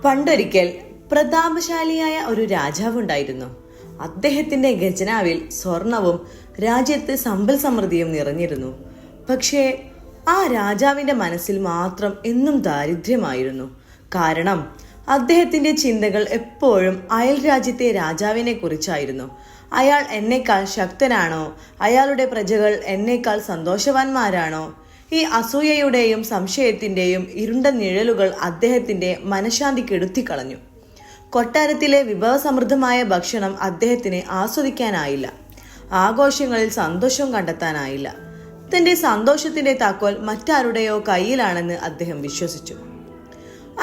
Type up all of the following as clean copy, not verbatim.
പണ്ടൊരിക്കൽ പ്രതാപശാലിയായ ഒരു രാജാവുണ്ടായിരുന്നു. അദ്ദേഹത്തിന്റെ ഖജനാവിൽ സ്വർണവും രാജ്യത്ത് സമ്പൽ സമൃദ്ധിയും നിറഞ്ഞിരുന്നു. പക്ഷേ ആ രാജാവിന്റെ മനസ്സിൽ മാത്രം എന്നും ദാരിദ്ര്യമായിരുന്നു. കാരണം അദ്ദേഹത്തിന്റെ ചിന്തകൾ എപ്പോഴും അയൽ രാജ്യത്തെ രാജാവിനെ കുറിച്ചായിരുന്നു. അയാൾ എന്നേക്കാൾ ശക്തനാണോ? അയാളുടെ പ്രജകൾ എന്നേക്കാൾ സന്തോഷവാന്മാരാണോ? ഈ അസൂയയുടെയും സംശയത്തിന്റെയും ഇരുണ്ട നിഴലുകൾ അദ്ദേഹത്തിന്റെ മനഃശാന്തി കെടുത്തിക്കളഞ്ഞു. കൊട്ടാരത്തിലെ വിഭവസമൃദ്ധമായ ഭക്ഷണം അദ്ദേഹത്തിന് ആസ്വദിക്കാനായില്ല. ആഘോഷങ്ങളിൽ സന്തോഷം കണ്ടെത്താനായില്ല. തന്റെ സന്തോഷത്തിന്റെ താക്കോൽ മറ്റാരുടെയോ കയ്യിലാണെന്ന് അദ്ദേഹം വിശ്വസിച്ചു.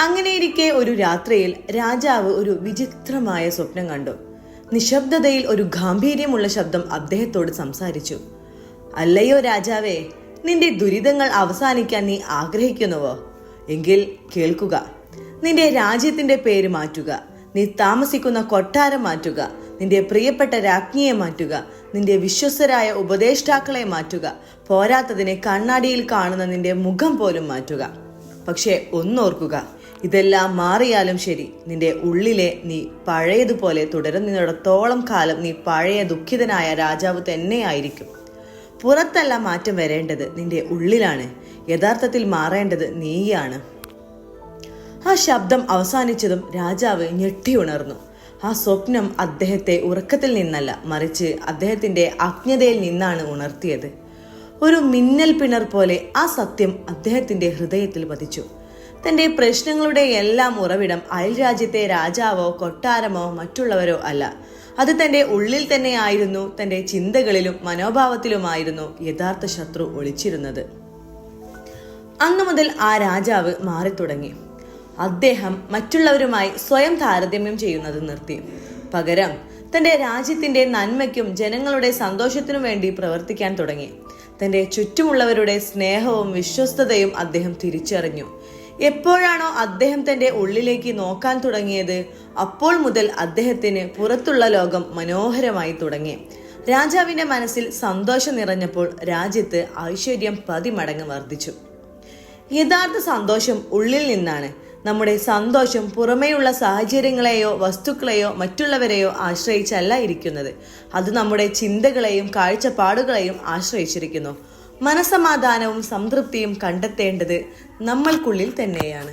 അങ്ങനെയിരിക്കെ ഒരു രാത്രിയിൽ രാജാവ് ഒരു വിചിത്രമായ സ്വപ്നം കണ്ടു. നിശബ്ദതയിൽ ഒരു ഗാംഭീര്യമുള്ള ശബ്ദം അദ്ദേഹത്തോട് സംസാരിച്ചു. അല്ലയോ രാജാവേ, നിന്റെ ദുരിതങ്ങൾ അവസാനിക്കാൻ നീ ആഗ്രഹിക്കുന്നുവോ? എങ്കിൽ കേൾക്കുക. നിന്റെ രാജ്യത്തിന്റെ പേര് മാറ്റുക, നീ താമസിക്കുന്ന കൊട്ടാരം മാറ്റുക, നിന്റെ പ്രിയപ്പെട്ട രാജ്ഞിയെ മാറ്റുക, നിന്റെ വിശ്വസ്തരായ ഉപദേഷ്ടാക്കളെ മാറ്റുക, പോരാത്തതിനെ കണ്ണാടിയിൽ കാണുന്ന നിന്റെ മുഖം പോലും മാറ്റുക. പക്ഷെ ഒന്നോർക്കുക, ഇതെല്ലാം മാറിയാലും ശരി, നിന്റെ ഉള്ളിലെ നീ പഴയതുപോലെ തുടരുന്നിടത്തോളം കാലം നീ പഴയ ദുഃഖിതനായ രാജാവ് തന്നെയായിരിക്കും. പുറത്തല്ല മാറ്റം വരേണ്ടത്, നിന്റെ ഉള്ളിലാണ്. യഥാർത്ഥത്തിൽ മാറേണ്ടത് നീയാണ്. ആ ശബ്ദം അവസാനിച്ചതും രാജാവ് ഞെട്ടിയുണർന്നു. ആ സ്വപ്നം അദ്ദേഹത്തെ ഉറക്കത്തിൽ നിന്നല്ല, മറിച്ച് അദ്ദേഹത്തിന്റെ അജ്ഞതയിൽ നിന്നാണ് ഉണർത്തിയത്. ഒരു മിന്നൽ പിണർ പോലെ ആ സത്യം അദ്ദേഹത്തിന്റെ ഹൃദയത്തിൽ പതിച്ചു. തന്റെ പ്രശ്നങ്ങളുടെ എല്ലാം ഉറവിടം അയൽ രാജ്യത്തെ രാജാവോ കൊട്ടാരമോ മറ്റുള്ളവരോ അല്ല, അത് തന്റെ ഉള്ളിൽ തന്നെയായിരുന്നു. തന്റെ ചിന്തകളിലും മനോഭാവത്തിലുമായിരുന്നു യഥാർത്ഥ ശത്രു ഒളിച്ചിരുന്നത്. അന്നു മുതൽ ആ രാജാവ് മാറിത്തുടങ്ങി. അദ്ദേഹം മറ്റുള്ളവരുമായി സ്വയം താരതമ്യം ചെയ്യുന്നത് നിർത്തി. പകരം തന്റെ രാജ്യത്തിന്റെ നന്മയ്ക്കും ജനങ്ങളുടെ സന്തോഷത്തിനും വേണ്ടി പ്രവർത്തിക്കാൻ തുടങ്ങി. തന്റെ ചുറ്റുമുള്ളവരുടെ സ്നേഹവും വിശ്വസ്തതയും അദ്ദേഹം തിരിച്ചറിഞ്ഞു. എപ്പോഴാണോ അദ്ദേഹം തന്റെ ഉള്ളിലേക്ക് നോക്കാൻ തുടങ്ങിയത്, അപ്പോൾ മുതൽ അദ്ദേഹത്തിന് പുറത്തുള്ള ലോകം മനോഹരമായി തുടങ്ങി. രാജാവിന്റെ മനസ്സിൽ സന്തോഷം നിറഞ്ഞപ്പോൾ രാജ്യത്ത് ഐശ്വര്യം 10 മടങ്ങ് വർദ്ധിച്ചു. യഥാർത്ഥ സന്തോഷം ഉള്ളിൽ നിന്നാണ്. നമ്മുടെ സന്തോഷം പുറമേയുള്ള സാഹചര്യങ്ങളെയോ വസ്തുക്കളെയോ മറ്റുള്ളവരെയോ ആശ്രയിച്ചല്ല ഇരിക്കുന്നത്. അത് നമ്മുടെ ചിന്തകളെയും കാഴ്ചപ്പാടുകളെയും ആശ്രയിച്ചിരിക്കുന്നു. മനസ്സമാധാനവും സംതൃപ്തിയും കണ്ടെത്തേണ്ടത് നമ്മൾക്കുള്ളിൽ തന്നെയാണ്.